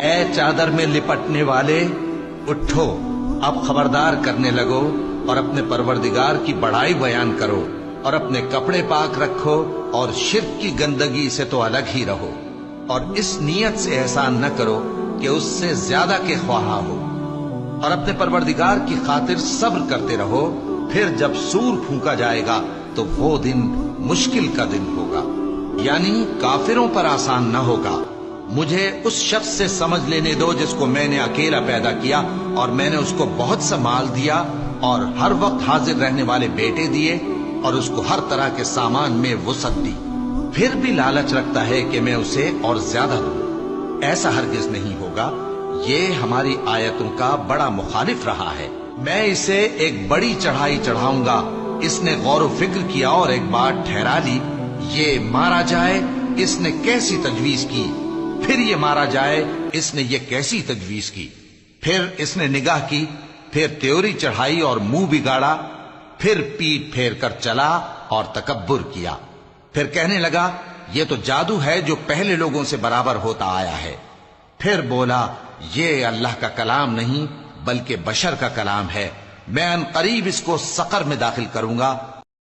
اے چادر میں لپٹنے والے، اٹھو، اب خبردار کرنے لگو اور اپنے پروردگار کی بڑائی بیان کرو، اور اپنے کپڑے پاک رکھو، اور شرک کی گندگی سے تو الگ ہی رہو، اور اس نیت سے احسان نہ کرو کہ اس سے زیادہ کے خواہاں ہو، اور اپنے پروردگار کی خاطر صبر کرتے رہو، پھر جب سور پھونکا جائے گا تو وہ دن مشکل کا دن ہوگا، یعنی کافروں پر آسان نہ ہوگا۔ مجھے اس شخص سے سمجھ لینے دو جس کو میں نے اکیلا پیدا کیا، اور میں نے اس کو بہت سا مال دیا اور ہر وقت حاضر رہنے والے بیٹے دیے، اور اس کو ہر طرح کے سامان میں وسعت دی، پھر بھی لالچ رکھتا ہے کہ میں اسے اور زیادہ دوں۔ ایسا ہرگز نہیں ہوگا، یہ ہماری آیتوں کا بڑا مخالف رہا ہے۔ میں اسے ایک بڑی چڑھائی چڑھاؤں گا۔ اس نے غور و فکر کیا اور ایک بات ٹھہرا لی، یہ مارا جائے، اس نے کیسی تجویز کی، پھر یہ مارا جائے، اس نے یہ کیسی تجویز کی، پھر اس نے نگاہ کی، پھر تیوری چڑھائی اور منہ بگاڑا، پھر پیٹ پھیر کر چلا اور تکبر کیا، پھر کہنے لگا یہ تو جادو ہے جو پہلے لوگوں سے برابر ہوتا آیا ہے، پھر بولا یہ اللہ کا کلام نہیں بلکہ بشر کا کلام ہے، میں ان قریب اس کو سقر میں داخل کروں گا